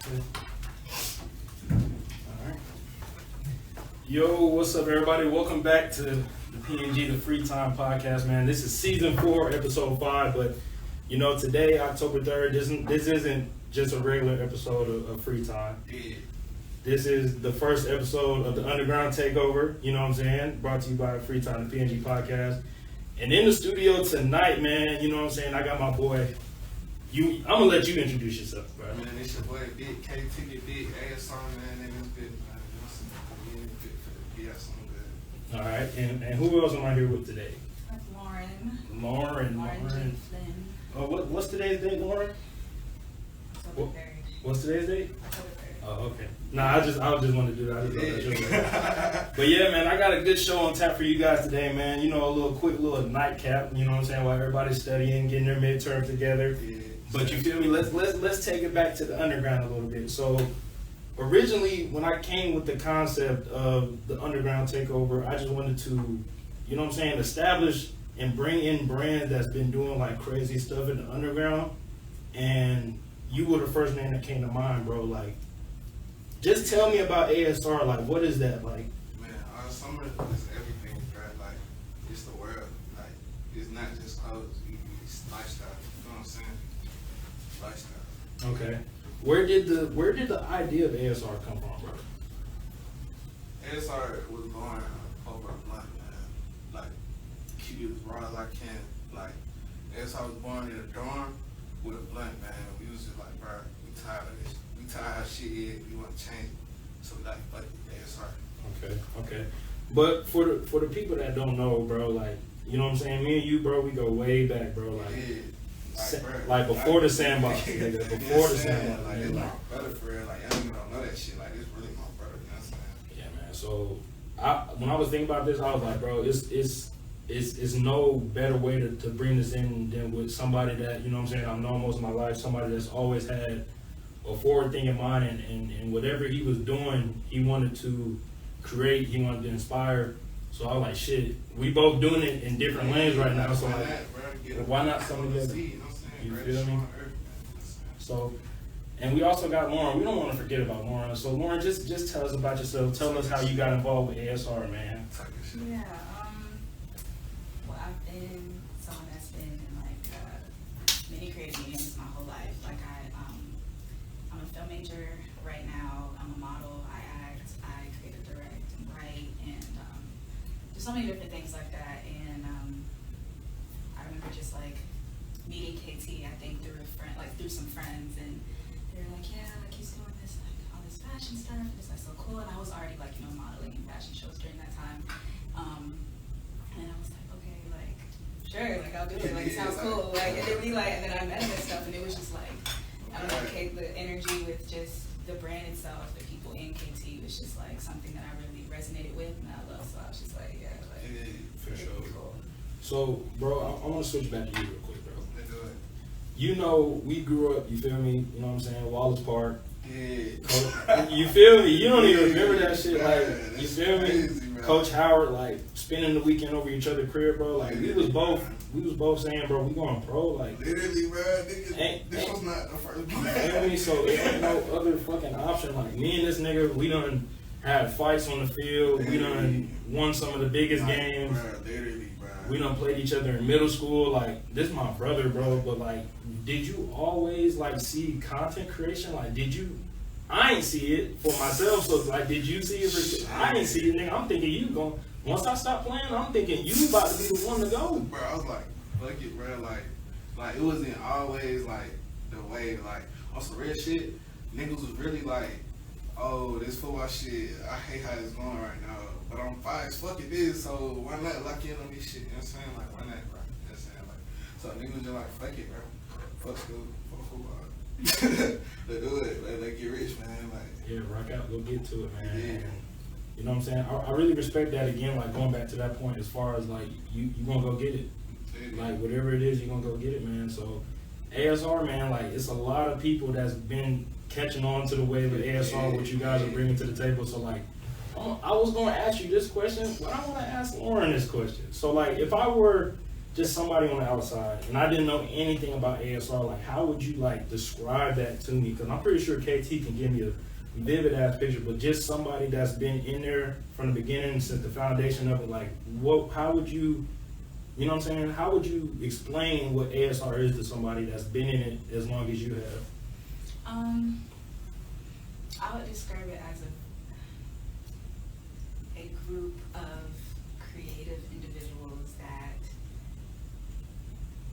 Alright. Yo, what's up, everybody? Welcome back to the PNG, the Free Time Podcast, man. This is season 4, episode 5, but you know, today, October 3rd, this isn't just a regular episode of Free Time. Yeah. This is the first episode of the Underground Takeover, you know what I'm saying? Brought to you by Free Time, the PNG Podcast. And in the studio tonight, man, you know what I'm saying? I got my boy. I'm gonna let you introduce yourself, bro. Man, it's your boy, Big K, Ticket, Big Ass song, man, and it's big, man. You know what I'm saying? Good. All right, and who else am I here with today? That's Lauryn. Lauren. J. Flynn. Oh, what's today's date, Lauren? October 3rd. What's today's date? October 3rd. Oh, okay. Nah, I just want to do that. I just thought that. But yeah, man, I got a good show on tap for you guys today, man. You know, a quick little nightcap. You know what I'm saying? While everybody's studying, getting their midterms together. Yeah. But you feel me? Let's take it back to the underground a little bit. So originally, when I came with the concept of the underground takeover, I just wanted to, you know what I'm saying, establish and bring in brands that's been doing like crazy stuff in the underground. And you were the first name that came to mind, bro. Like, just tell me about ASR. Like, what is that like? Man, summer is everything, bro. Like, it's the world. Like, it's not just clothes. It's lifestyle. You know what I'm saying? Lifestyle. Okay. Where did the idea of ASR come from, bro? ASR was born over a blunt, man. Like, keep it as raw as I can. Like, ASR was born in a dorm with a blunt, man. We was just like, bro, we tired of this. We tired of how shit is. We want to change it. So we like, fuck it, ASR. Okay. But for the people that don't know, bro, like, you know what I'm saying? Me and you, bro, we go way back, bro. Like, Yeah. like before the sandbox, nigga. Before the sandbox. Like, it's my brother for real. Like, I don't even know that shit. Like, it's really my brother. You know what I'm saying? Yeah, man. So when I was thinking about this, I was like, bro, it's no better way to bring this in than with somebody that, you know what I'm saying, I've known most of my life, somebody that's always had a forward thing in mind, and whatever he was doing, he wanted to create, he wanted to inspire. So I was like, shit, we both doing it in different lanes right now, so like, why not come together? You feel me? So, and we also got Lauryn. We don't want to forget about Lauryn. So Lauryn, just tell us about yourself. Tell us how you got involved with ASR, man. Yeah, well, I've been someone that's been in like many creative mediums my whole life. Like I'm a film major right now. I'm a model. I act. I create and direct and write, and just so many different things like that. And I remember just like meeting KT. I think through some friends, and they were like, yeah, like he's doing this like all this fashion stuff. And it's like so cool. And I was already like modeling in fashion shows during that time. And I was like, okay, like, sure, like, I'll do it, like, it sounds cool, like, and then then I met him and stuff, and it was just like, I don't know, the energy with just the brand itself, the people in KT was just like something that I really resonated with, and I love, so I was just like, yeah, like, for sure. Cool. So, bro, I want to switch back to you real quick, bro. You know, we grew up, you feel me, you know what I'm saying, Wallace Park. Yeah. You feel me? You don't even remember that shit, like, you feel me? Coach Howard, like, spending the weekend over each other's crib, bro. Like, we was both saying, bro, we going pro. Like, literally, bro, nigga, this was not the first you feel me? So it ain't no other fucking option. Like, me and this nigga, we done had fights on the field. We done won some of the biggest games. Bro, literally, bro. We done played each other in middle school. Like, this my brother, bro. But like, did you always like see content creation? Like, I ain't see it for myself, so like, did you see it? I ain't see it, nigga. I'm thinking you going. Once I stop playing, I'm thinking you about to be the one to go. Bro, I was like, fuck it, bro. Like it wasn't always like the way. Like on some real shit, niggas was really like, oh, this football shit. I hate how it's going right now, but I'm fine as fuck it is. So why not lock in on this shit? You know what I'm saying? Like why not, bro? You know what I'm saying? Like so niggas just like fuck it, bro. Fuck school, fuck football. Let's do it. Let's get rich, man. Like, yeah, rock out, go get to it, man. Yeah. You know what I'm saying? I really respect that again, like going back to that point as far as like you gonna go get it. Like whatever it is, you gonna go get it, man. So ASR, man, like it's a lot of people that's been catching on to the wave of ASR, what you guys are bringing to the table. So like, I was gonna ask you this question, but I wanna ask Lauryn this question. So like, if I were just somebody on the outside, and I didn't know anything about ASR. Like, how would you like describe that to me? Because I'm pretty sure KT can give me a vivid ass picture, but just somebody that's been in there from the beginning since the foundation of it. Like, what? How would you? You know what I'm saying? How would you explain what ASR is to somebody that's been in it as long as you have? I would describe it as a group of creative individuals that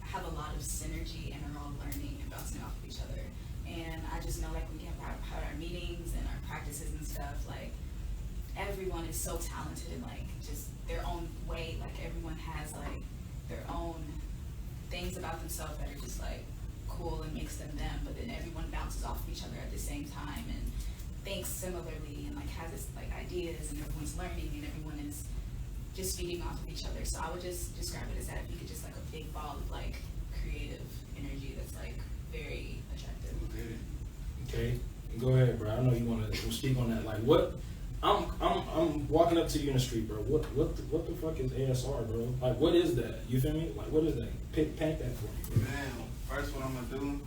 have a lot of synergy and are all learning and bouncing off of each other. And I just know, like, when we have our meetings and our practices and stuff, like, everyone is so talented in, like, just their own way. Like, everyone has, like, their own things about themselves that are just, like, cool and makes them them, but then everyone bounces off of each other at the same time and thinks similarly and, like, has this, like, ideas, and everyone's learning and everyone is just feeding off of each other. So I would just describe it as that, if you could just, like, a big ball of, like, creative energy that's, like, very attractive. Okay, go ahead, bro. I know you want to speak on that. Like, what? I'm walking up to you in the street, bro. What the fuck is ASR, bro? Like, what is that? You feel me? Like, what is that? Paint that for me, bro. Man, first what I'm gonna do,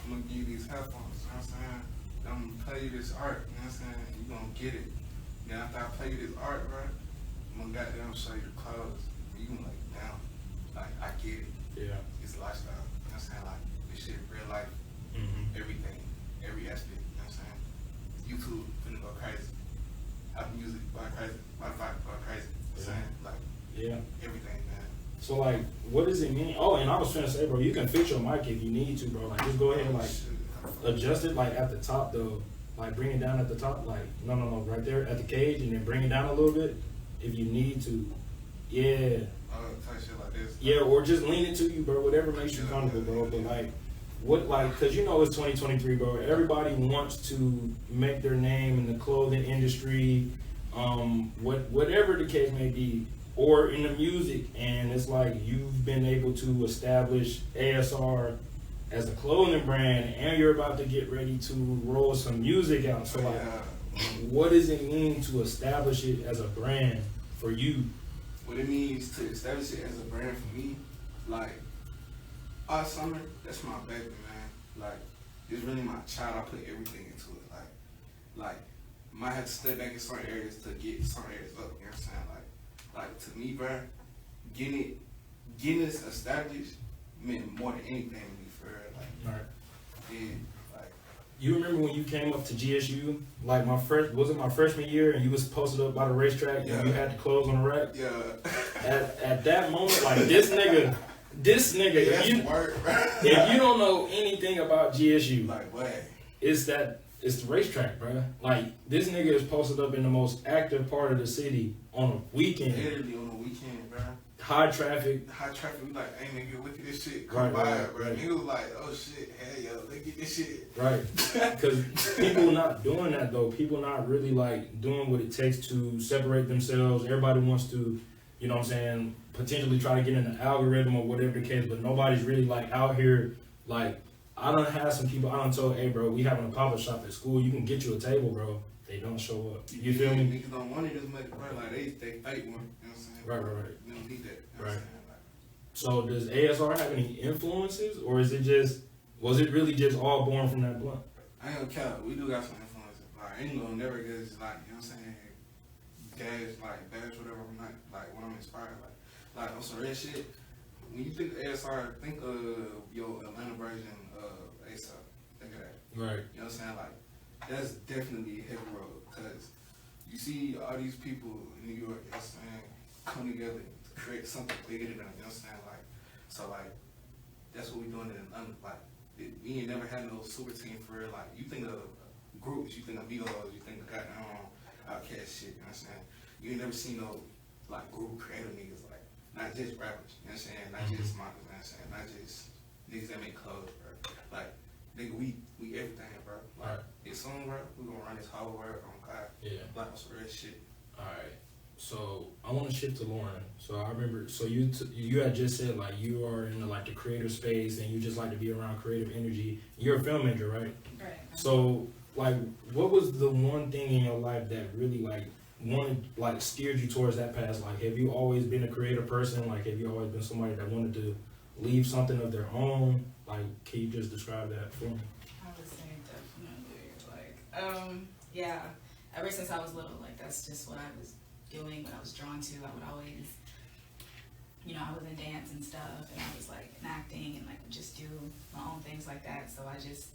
I'm gonna give you these headphones, you know what I'm saying? I'm gonna play you this art, you know what I'm saying? You gonna get it. Then after I play you this art, bro, I'm gonna goddamn show you the clothes. You gonna like, damn, like, I get it. Yeah. It's a lifestyle, you know what I'm saying? Like, this shit, real life, everything, every aspect, you know what I'm saying? YouTube finna go crazy. Apple Music going crazy, Spotify going crazy, you know what I'm saying? Like, everything, man. So, like, what does it mean? Oh, and I was trying to say, bro, you can fix your mic if you need to, bro. Like, just go ahead and, like, adjust it, like, at the top, though. Like, bring it down at the top. Like, no, right there at the cage, and then bring it down a little bit if you need to. Yeah. Type shit like this. Yeah, or just lean it to you, bro. Whatever makes you comfortable, bro. But, like, what, like, because you know it's 2023, bro. Everybody wants to make their name in the clothing industry, whatever the case may be, or in the music. And it's like you've been able to establish ASR as a clothing brand, and you're about to get ready to roll some music out. So, like, what does it mean to establish it as a brand for you? What it means to establish it as a brand for me, like, our summer, that's my baby, man. Like, it's really my child. I put everything into it. Like, might have to step back in certain areas to get certain areas up. You know what I'm saying? Like to me, bro, getting this established meant more than anything to me, for real. Like, Right. yeah, like. You remember when you came up to GSU, like my freshman year, and you was posted up by the racetrack, and you had the clothes on the rack? Yeah. At that moment, like, this nigga, Yeah, if you don't know anything about GSU, like, what? it's the racetrack, bro. Like, this nigga is posted up in the most active part of the city on a weekend. Literally on a weekend, bro. High traffic. We like, hey nigga, look at this shit. Come by, bro. Right. He was like, oh shit, hey yo, look at this shit. Right. Because people not doing that, though. People not really, like, doing what it takes to separate themselves. Everybody wants to, you know what I'm saying, potentially try to get in the algorithm or whatever the case, but nobody's really, like, out here. Like, I done had some people, I done told, hey, bro, we having a pop-up shop at school. You can get you a table, bro. They don't show up. You feel me? Niggas don't want it as much, bro. Like, they fake one. You know what I'm saying? Right. You don't need that. You know Right. what I'm saying? Like, So does ASR have any influences, or was it really just all born from that blunt? I ain't gonna count. We do got some influences. Like, I ain't gonna never get just like, you know what I'm saying? Dash, whatever. I'm not, like, when I'm inspired. Like on some real shit. When you think of ASR, think of your Atlanta version of ASAP. Think of that. Right. You know what I'm saying? Like, that's definitely a heavy road, because you see all these people in New York, you know what I'm saying, come together to create something bigger than them, you know what I'm saying? Like, so, like, that's what we doing in Atlanta. Like, we ain't never had no super team for real. Like, you think of groups, you think of Migos, you think of goddamn Outkast shit, you know what I'm saying? You ain't never seen no, like, group creative niggas, like, not just rappers, you know what I'm saying? Not just models, you know what I'm saying? Not just niggas that make clothes, bro. Like, nigga, we everything, bro. Like, it's soon, bro, we gonna run this whole world on God. Yeah. Like, some real shit. Alright, so I want to shift to Lauryn. So I remember, so you had just said, like, you are in the creative space and you just like to be around creative energy. You're a film major, right? Right. So, like, what was the one thing in your life that really, like, wanted, like, steered you towards that path? Like, have you always been a creative person? Like, have you always been somebody that wanted to leave something of their own? Like, can you just describe that for me? I would say definitely. Like, yeah. Ever since I was little, like, that's just what I was doing, what I was drawn to. I would always, you know, I was in dance and stuff, and I was like in acting and like just do my own things like that. So I just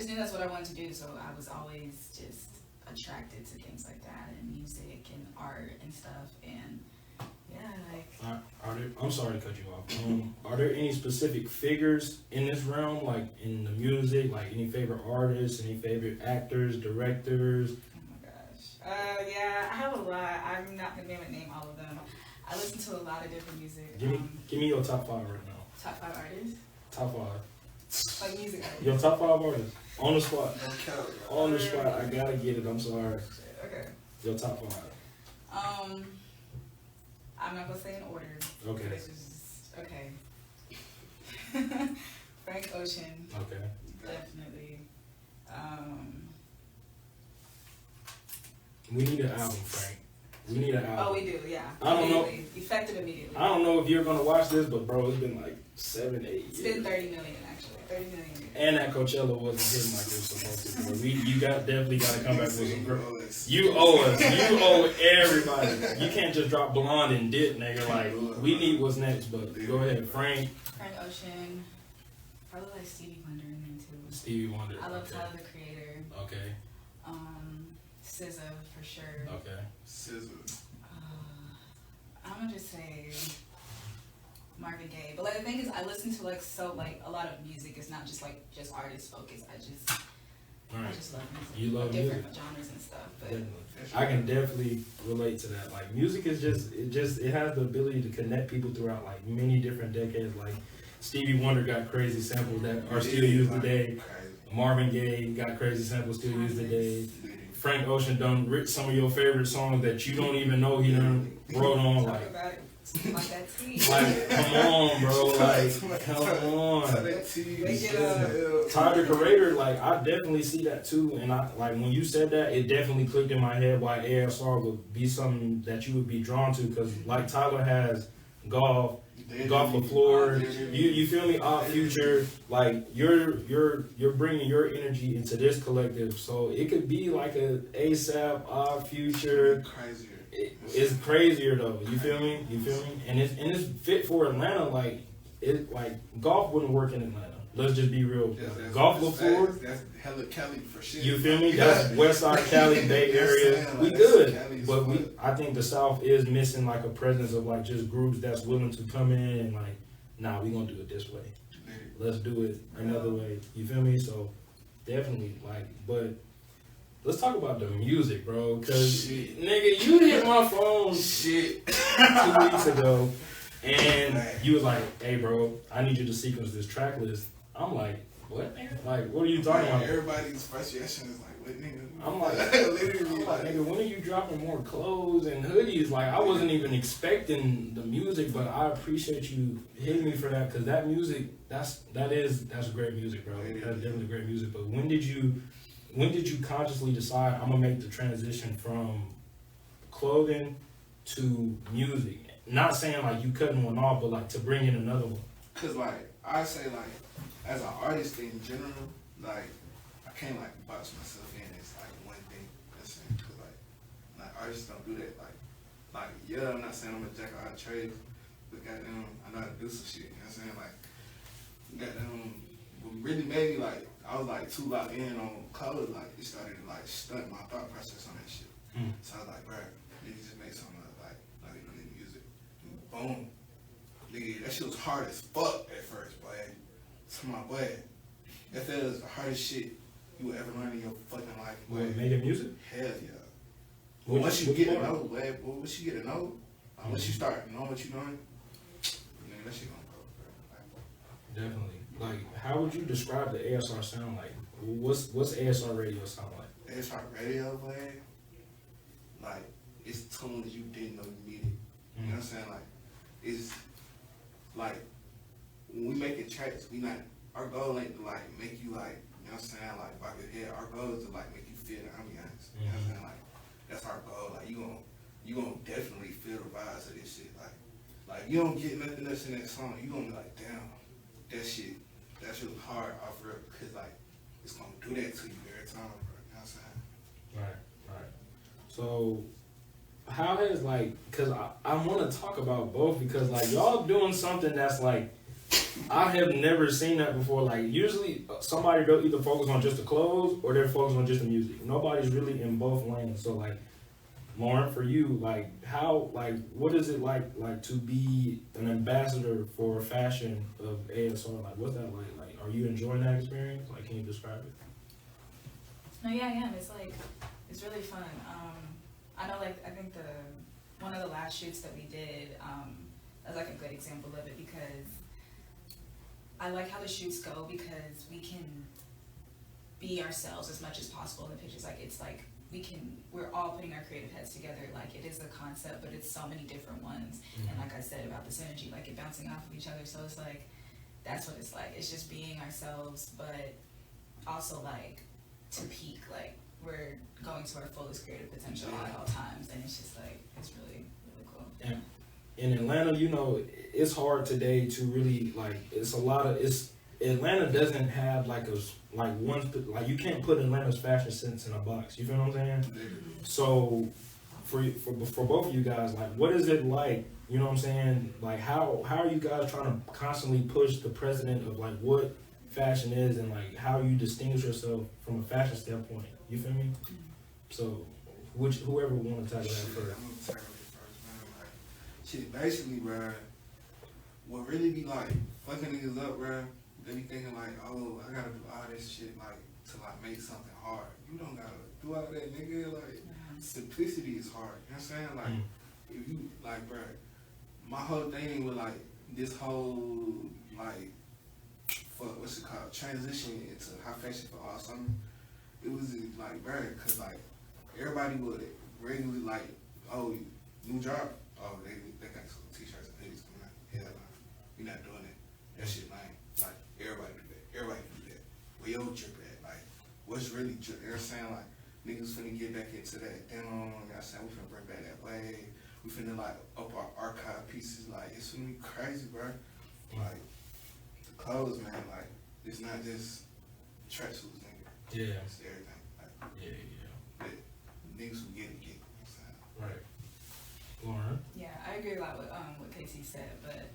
knew that's what I wanted to do. So I was always just attracted to things like that, and music and art and stuff. And yeah, like. I'm sorry to cut you off. Are there any specific figures in this realm, like in the music, like any favorite artists, any favorite actors, directors? Yeah, I have a lot. I'm not gonna be able to name all of them. I listen to a lot of different music. Give me your top 5 right now. Top 5 artists? Top 5. Like music artists. Your top 5 artists. On the spot. Okay. On the spot. I gotta get it. I'm sorry. Okay. Your top 5. I'm not gonna say in order. Okay. This is okay. Frank Ocean. Okay. Definitely. We need an album, Frank. We need an album. Oh, we do, yeah. I don't know. Effective immediately. I don't know if you're gonna watch this, but bro, it's been like 7, 8 years. It's been 30 million actually. 30 million. And that Coachella wasn't hitting like it was supposed to. Bro. You definitely gotta come back with some girl. You owe us. You owe everybody. You can't just drop Blonde and dip, nigga. Like, we need what's next. But go ahead, Frank. Frank Ocean. Probably like Stevie Wonder in there too. Stevie Wonder. I love Tyler the Creator. Okay. SZA for sure. Okay. SZA. I'm gonna just say Marvin Gaye. But like the thing is, I listen to like a lot of music. It's not just like just artist focused. I just love music. You love different music. genres and stuff. But Definitely. I can definitely relate to that. Like, music is it has the ability to connect people throughout like many different decades. Like, Stevie Wonder got crazy samples that are still used today. Marvin Gaye got crazy samples still used today. Frank Ocean done writ some of your favorite songs that you don't even know he done wrote on. talk Like, about it. Like that tea. like, come on, bro. Like, come on. Tyler the Creator, like, I definitely see that too. And I like when you said that, it definitely clicked in my head why ASR would be something that you would be drawn to. Because like Tyler has golf LaFleur, you feel me? Odd Future, like you're bringing your energy into this collective, so it could be like a ASAP, Odd Future. Crazier. It's crazier though. You feel me? And it's fit for Atlanta. Like golf wouldn't work in Atlanta. Let's just be real. Golf LaFleur. That's hella Cali for shit. You feel me? That's West Side Cali, Bay Area. We good, but I think the South is missing like a presence of like just groups that's willing to come in and like, nah, we gonna do it this way. Let's do it another way. You feel me? So definitely but let's talk about the music, bro. Cause nigga, you hit my phone 2 weeks ago, and you was like, "Hey, bro, I need you to sequence this track list." I'm like, what, nigga? Like, what are you talking about? Everybody's frustration is like, what, nigga? I'm like, nigga, when are you dropping more clothes and hoodies? Like, I wasn't even expecting the music, but I appreciate you hitting me for that, because that music, that's great music, bro. That's definitely great music. But when did you consciously decide I'm gonna make the transition from clothing to music? Not saying like you cutting one off, but like to bring in another one. Cause like I say like, as an artist in general, like I can't like box myself in as like one thing. Cause like artists don't do that. Like yeah, I'm not saying I'm a jack of all trades, but goddamn, I know how to do some shit. You know what I'm saying? Like goddamn, what really made me like, I was like too locked in on color. Like it started to like stunt my thought process on that shit. So I was like, bro, nigga, just make something like you know, music. Boom. Nigga, that shit was hard as fuck at first, boy. To my boy, that was the hardest shit you would ever learn in your fucking life, boy. What, making music? Hell yeah. But once you get to know, boy, once you get to know, once you start knowing what you're doing, nigga, that shit gonna go, bro. Definitely. Like, how would you describe the ASR sound like? What's ASR radio sound like? ASR radio, boy, like, it's tunes you didn't know you needed. You know what I'm saying? Like, it's like, when we making tracks, our goal ain't to like make you like, you know what I'm saying, like bob your head. Our goal is to like make you feel the ambiance. You know what I'm saying? Like that's our goal. Like you gonna definitely feel the vibes of this shit. Like you don't get nothing else in that song. You gonna be like, damn, that shit was hard off real, cause like it's gonna do that to you every time, bro. You know what I'm saying? Right. So how has like, cause I want to talk about both because like y'all doing something that's like I have never seen that before. Like usually somebody they'll either focus on just the clothes or they're focused on just the music. Nobody's really in both lanes. So like Lauryn, for you, like how, like what is it like to be an ambassador for fashion of ASR? Like what's that like? Like are you enjoying that experience? Like can you describe it? No, yeah, I am. It's like it's really fun. I know, like I think one of the last shoots that we did was like a good example of it because I like how the shoots go because we can be ourselves as much as possible in the pictures. Like it's like we're all putting our creative heads together. Like it is a concept, but it's so many different ones. Mm-hmm. And like I said about the synergy, like it bouncing off of each other. So it's like that's what it's like. It's just being ourselves, but also like to peak. Like we're going to our fullest creative potential at all times, and it's just like it's really cool. And in Atlanta, you know, it's hard today to really like. Atlanta doesn't have like you can't put Atlanta's fashion sense in a box. You feel what I'm saying? So for both of you guys, like what is it like? You know what I'm saying? Like how are you guys trying to constantly push the precedent of like what fashion is and like how you distinguish yourself from a fashion standpoint? You feel me? So whoever want to tackle that first. I'm gonna tackle it first, man. Like shit, basically, bro. What really be like fucking niggas up, bro? They be thinking like, oh, I gotta do all this shit like to like make something hard. You don't gotta do all that, nigga. Like simplicity is hard. You know what I'm saying? Like if you like, bro, my whole thing with like this whole like what's it called transition into high fashion for all summer. It was like, bro, cause like everybody would regularly like, oh, new drop. Oh, they got some t-shirts and hoodies coming out. Hell no, we not doing it. That shit lame. Like everybody do that. Everybody do that. Where your drip at? Like what's really drip? You know what I'm saying? Like niggas finna get back into that. You know what I'm saying? We finna bring back that wave. We finna like up our archive pieces. Like it's finna be crazy, bro. Like the clothes, man. Like it's not just tracksuits, nigga. Yeah. It's everything. Like, yeah. Niggas who get it, get it. You know what I'm saying? Right. Lauryn? Yeah, I agree a lot with what Casey said, but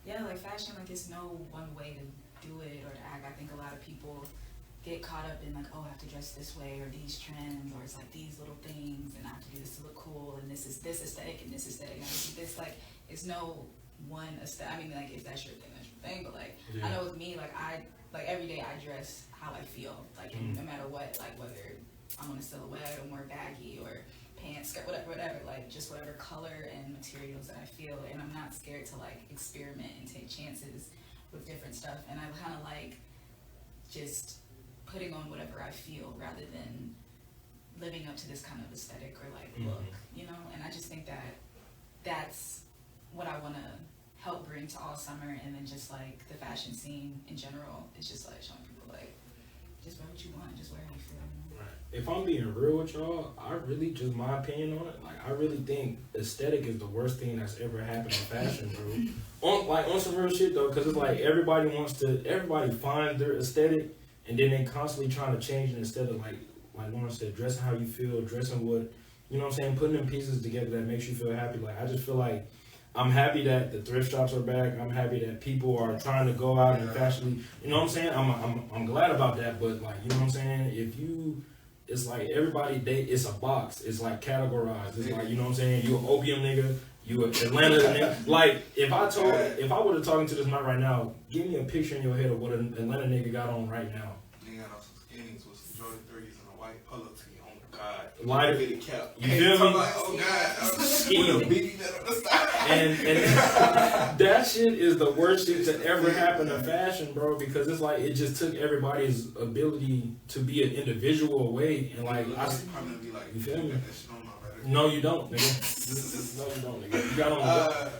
yeah, like fashion, like it's no one way to do it or to act. I think a lot of people get caught up in like, oh, I have to dress this way or these trends or it's like these little things and I have to do this to look cool and this is this aesthetic and this aesthetic and this like it's no one aesthetic. I mean, like if that's your thing, that's your thing. But like I know with me, like every day I dress how I feel, like no matter what, like whether I'm on a silhouette or more baggy or pants, skirt, whatever, like just whatever color and materials that I feel, and I'm not scared to like experiment and take chances with different stuff, and I kind of like just putting on whatever I feel rather than living up to this kind of aesthetic or like look, you know, and I just think that that's what I want to help bring to all summer, and then just like the fashion scene in general, it's just like showing people like just wear what you want, just wear how you feel. Right. If I'm being real with y'all, I really, just my opinion on it, like I really think aesthetic is the worst thing that's ever happened in fashion, bro. on some real shit though, because it's like everybody finds their aesthetic, and then they constantly trying to change it instead of like Lauryn said, dressing how you feel, dressing what, you know what I'm saying, putting them pieces together that makes you feel happy. Like I just feel like I'm happy that the thrift shops are back. I'm happy that people are trying to go out and fashionably, you know what I'm saying? I'm glad about that, but like, you know what I'm saying? It's like everybody, it's a box. It's like categorized. It's like, you know what I'm saying? You an opium nigga. You an Atlanta nigga. Like, if I would have talking to this man right now, give me a picture in your head of what an Atlanta nigga got on right now. Nigga got on some skinnies with some Jordan 30s and a white polo tee. Oh God. Like, Fitted cap. You feel me? Like, oh God. With a BB net on the side. And that shit is the worst shit to ever happen to fashion, bro, because it's like it just took everybody's ability to be an individual away, and like I'm gonna be like, you feel me? That shit on my brother. No, you don't, nigga. No, you don't, nigga.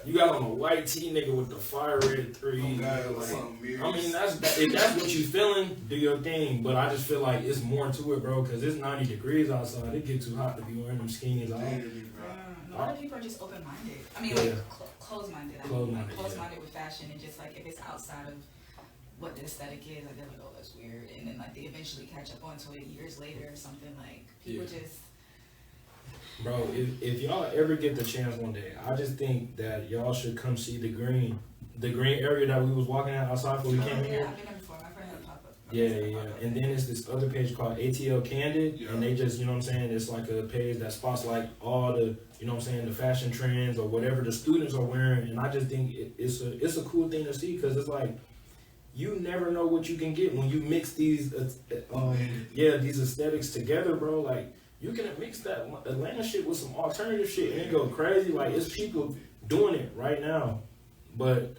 You got on a white tee, nigga, with the fire red 3. I mean, if that's what you feeling, do your thing. But I just feel like it's more to it, bro, because it's 90 degrees outside. It get too hot to be wearing them skinnies. A lot of people are just open-minded. I mean, like closed-minded. Closed-minded with fashion, and just like if it's outside of what the aesthetic is, like they're like, oh, that's weird, and then like they eventually catch up onto it years later or something. Like people just. Bro, if y'all ever get the chance one day, I just think that y'all should come see the green area that we was walking at outside before we came here. Yeah, I've been there before. My friend had a pop-up. Yeah. And then it's this other page called ATL Candid, and they just, you know what I'm saying, it's like a page that spots like all the, you know what I'm saying, the fashion trends or whatever the students are wearing, and I just think it's a cool thing to see, because it's like, you never know what you can get when you mix these, these aesthetics together, bro. Like, you can mix that Atlanta shit with some alternative shit and it go crazy. Like, it's people doing it right now. But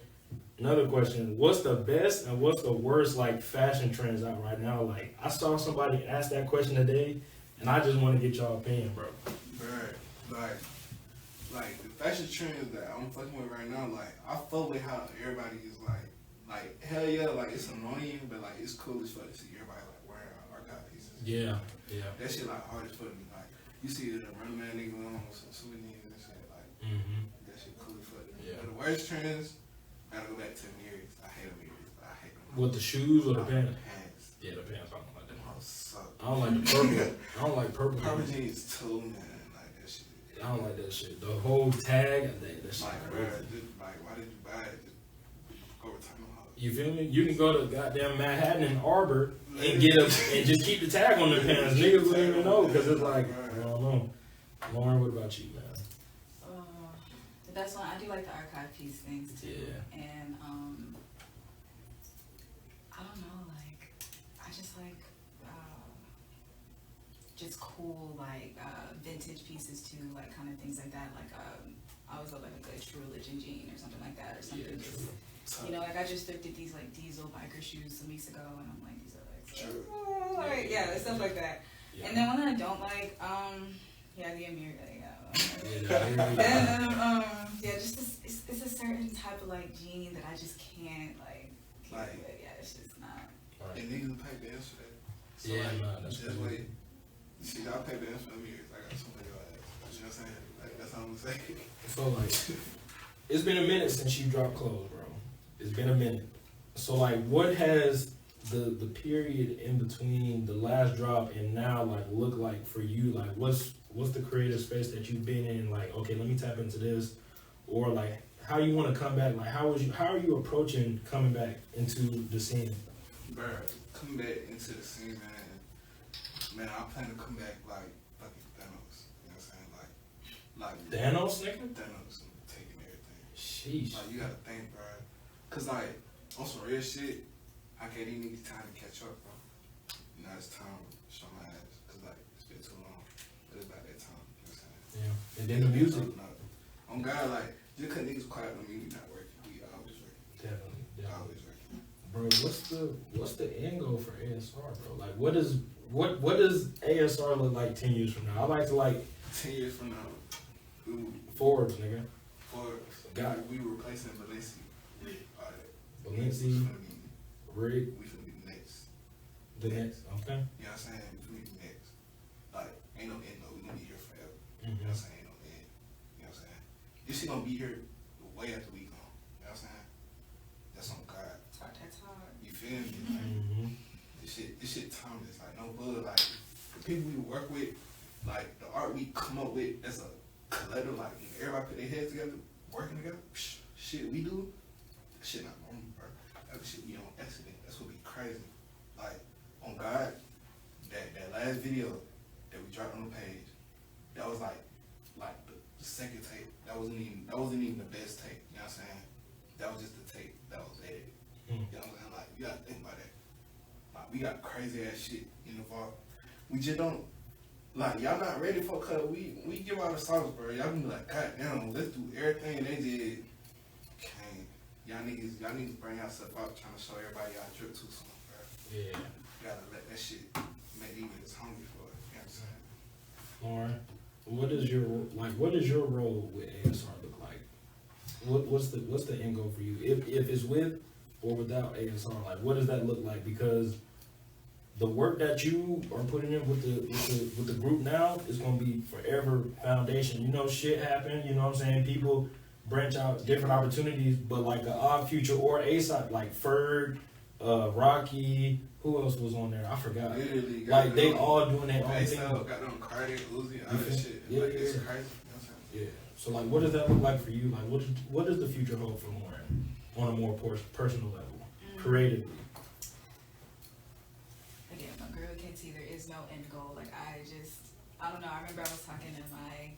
another question, what's the best and what's the worst, like, fashion trends out right now? Like, I saw somebody ask that question today, and I just want to get y'all opinion, bro. Right. Like, the fashion trends that I'm fucking with right now, like, I fuck with how everybody is, like, hell yeah, like, it's annoying, but, like, it's cool as fuck to see everybody, like, wearing archive pieces. Yeah. That shit, like, hard as fuck to me. Like, you see the Running Man nigga on some souvenirs and shit, like, that shit cool as fuck to me. But the worst trends, gotta go back to the mirrors. I hate the mirrors. I hate them. With the shoes or the pants? Pants. Yeah, the pants. I don't like them. Oh, suck. I don't like the purple. I don't like purple. Purple jeans too, man. Like, that shit. I don't like that shit. The whole tag, I think that shit. Like, bro, like, why did you buy it? Just go return them. You feel me? You can go to goddamn Manhattan and Arbor and get them and just keep the tag on their pants. Niggas wouldn't even know, because it's like, I don't know. Lauren, what about you, man? The best one, I do like the archive piece things too. Yeah. And I don't know, like, I just like just cool, like vintage pieces too, like kind of things like that. Like I always love like a good True Religion jean or something like that, or something. Yeah, just, you know, like I just thrifted these like diesel biker shoes some weeks ago, and I'm like, these are like, so, like yeah, stuff like that. Yeah. And then one that I don't like, the Amir, just it's a certain type of like jean that I just can't like do it. Yeah, it's just not. Right. And niggas pay the answer for that. So that's just wait. See, I'll pay the answer for Amir. I got somebody else. You know what I'm saying? Like, that's all I'm saying. So like, it's been a minute since you dropped clothes, bro. It's been a minute. So like, what has the period in between the last drop and now like look like for you? Like, what's the creative space that you've been in? Like, okay, let me tap into this, or like how you want to come back? Like, how are you approaching coming back into the scene? Bro, coming back into the scene, man, I plan to come back like fucking Thanos. You know what I'm saying? Like Thanos, nigga. Thanos taking everything. Sheesh. Like, you gotta think, bro. Cause like on some real shit, I gave these niggas time to catch up, bro. Now it's time to show my ass. Cause like it's been too long. But it's about that time. You know what I'm saying? Yeah. And then the music. On God, like just cause niggas quiet on me, we not working. We always working. Definitely. Always working. Bro, what's the end goal for ASR, bro? Like, what does ASR look like 10 years from now? I like to 10 years from now. Forbes, nigga. God, we replacing Balenci. Balenci, Rig. We finna be the next. The next, okay. You know what I'm saying? We finna be the next. Like, ain't no end though. We gonna be here forever. You know what I'm saying? Ain't no end. You know what I'm saying? This shit gonna be here way after we gone. You know what I'm saying? That's on God. That's hard. You feel me? Like, this shit timeless. Like, no bug. Like, the people we work with, like, the art we come up with, that's a collective. Like, everybody put their heads together, working together. Shit we do, that shit not normal, bro. That shit we on accident. That's what be crazy. Like, on God, that last video that we dropped on the page, that was like the second tape. That wasn't even the best tape. You know what I'm saying? That was just the tape that was edited. You know what I'm saying? Like, you gotta think about that. Like, we got crazy ass shit in the vault. We just don't, like, y'all not ready for, cause we give out the sauce, bro. Y'all be like, God damn, let's do everything they did. Okay. Y'all niggas bring yourself out trying to show everybody y'all drip too soon, bro. Yeah. You gotta let that shit make these niggas hungry for it. You know what I'm saying? Lauren, what is your role with ASR look like? What's the end goal for you? If it's with or without ASR, like what does that look like? Because the work that you are putting in with the group now is gonna be forever foundation. You know, shit happen. You know what I'm saying? People branch out different opportunities, but like the Odd Future or ASAP, like Ferg, Rocky, who else was on there? I forgot. Literally, Like they all doing their own thing. Got them Cardi, Uzi, all that shit. Yeah, like, yeah. it's crazy. Yeah. So like, what does that look like for you? Like, what does the future hold for Lauryn on a more personal level, creatively? Again, I'm agree with KT. There is no end goal. Like I don't know. I remember I was talking to my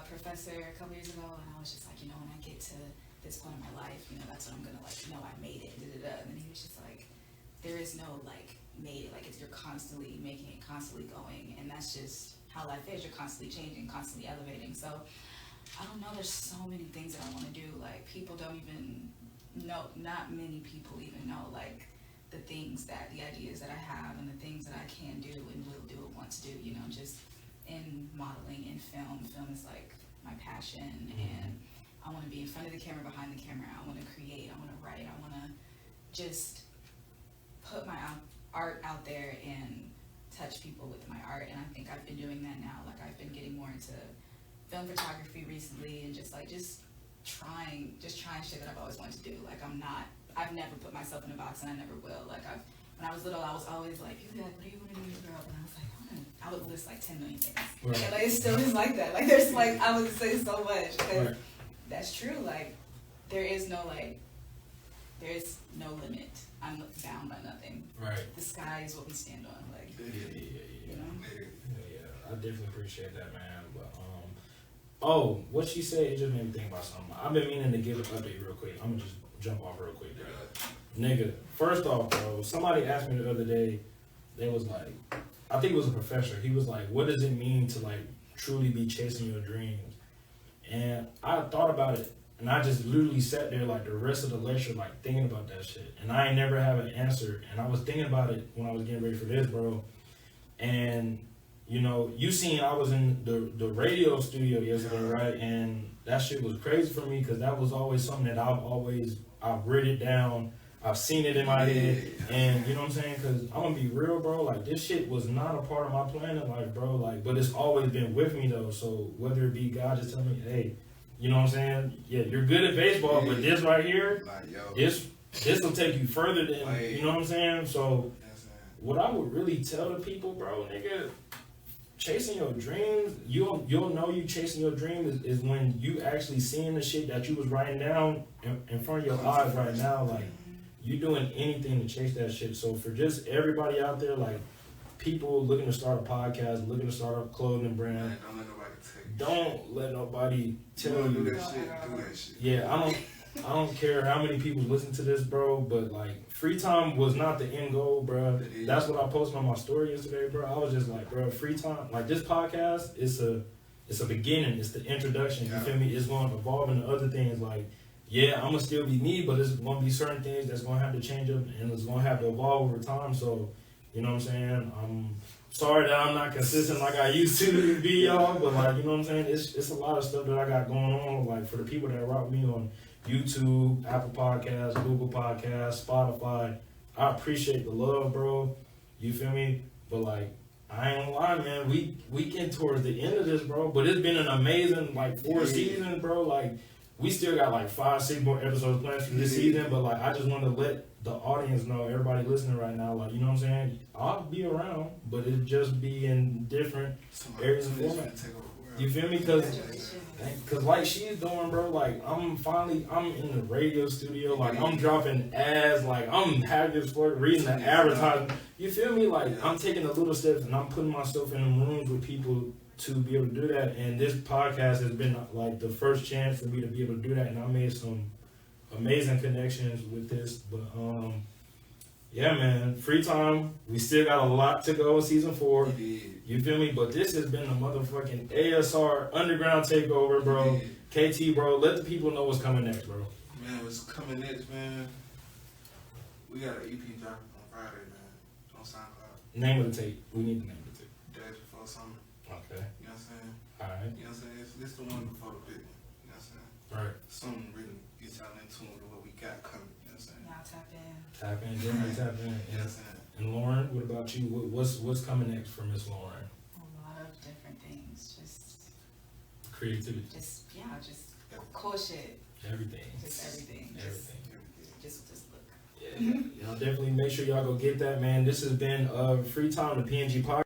professor a couple years ago, and I was just like, when I get to this point in my life, that's when I'm gonna I made it. And then he was just like, there is no made it. Like you're constantly making it, constantly going, and that's just how life is. You're constantly changing, constantly elevating. So I don't know. There's so many things that I want to do. Like people don't even know. Not many people even know the things the ideas that I have and the things that I can do and will do and want to do. Just in modeling, in film. Film is my passion, and I want to be in front of the camera, behind the camera. I want to create. I want to write. I want to just put my art out there and touch people with my art. And I think I've been doing that now. I've been getting more into film photography recently, and just trying shit that I've always wanted to do. I've never put myself in a box, and I never will. When I was little, I was always like, people be like, what do you want to do when you grow up? And I was like, I would list 10 million things. Right. And it still is like that. There's I would say so much, because Right. that's true. There is no limit. I'm bound by nothing. Right. The sky is what we stand on. Yeah, I definitely appreciate that, man. But what she said, it just made me think about something. I've been meaning to give an update real quick. I'm gonna just jump off real quick, bro. Nigga, first off, bro, somebody asked me the other day, they was like, I think it was a professor, he was like, what does it mean to truly be chasing your dreams? And I thought about it, and I just literally sat there the rest of the lecture thinking about that shit. And I ain't never have an answer, and I was thinking about it when I was getting ready for this, bro. And you seen I was in the radio studio yesterday, right? And that shit was crazy for me, because that was always something that I've written it down, I've seen it in my head, and you know what I'm saying? Because I'm gonna be real, bro, this shit was not a part of my plan in life, bro, but it's always been with me, though. So whether it be God just telling me, hey, you know what I'm saying? Yeah, you're good at baseball, but this right here, this will take you further than, you know what I'm saying? So what I would really tell the people, bro, nigga, chasing your dreams, you'll know you chasing your dream is when you actually seeing the shit that you was writing down in front of your eyes right now. You doing anything to chase that shit. So for just everybody out there, people looking to start a podcast, looking to start a clothing brand, Man, don't let nobody tell you. Do that shit. Yeah, I don't care how many people listen to this, bro, but free time was not the end goal, bro. That's what I posted on my story yesterday, bro. I was just bro, free time, this podcast, it's a beginning, it's the introduction, you feel me? It's going to evolve into other things, yeah, I'm gonna still be me, but there's gonna be certain things that's gonna have to change up, and it's gonna have to evolve over time. So, you know what I'm saying? I'm sorry that I'm not consistent like I used to be, y'all, but you know what I'm saying? It's a lot of stuff that I got going on, for the people that rock me on YouTube, Apple Podcasts, Google Podcasts, Spotify. I appreciate the love, bro. You feel me? But I ain't gonna lie, man. We getting towards the end of this, bro. But it's been an amazing 4 seasons, bro. We still got 5-6 more episodes planned for this season. But I just want to let the audience know, everybody listening right now, you know what I'm saying? I'll be around, but it'll just be in different areas and formats. You feel me? Cause like she's doing, bro, I'm in the radio studio, I'm dropping ads, I'm having this reading the advertisement. You feel me? I'm taking the little steps, and I'm putting myself in rooms with people to be able to do that. And this podcast has been the first chance for me to be able to do that, and I made some amazing connections with this. But yeah, man, free time. We still got a lot to go in season 4. You feel me? But this has been a motherfucking ASR Underground Takeover, bro. KT, bro, let the people know what's coming next, bro. Man, what's coming next, man? We got an EP dropping on Friday, man, on SoundCloud. Name of the tape. We need the name of the tape. Days Before Summer. Okay. You know what I'm saying? Alright. You know what I'm saying? This the one before the big one. You know what I'm saying? Right. Something really gets y'all in tune with what we got coming. You know what I'm saying? Y'all tap in. Tap in, definitely tap in. You know what I'm saying? And Lauren, what about you? What's coming next for Miss Lauren? A lot of different things. Just Creativity. just cool shit. Everything. Just everything. Everything. Just look. Yeah, y'all definitely make sure y'all go get that, man. This has been Free Time, the PNG Podcast.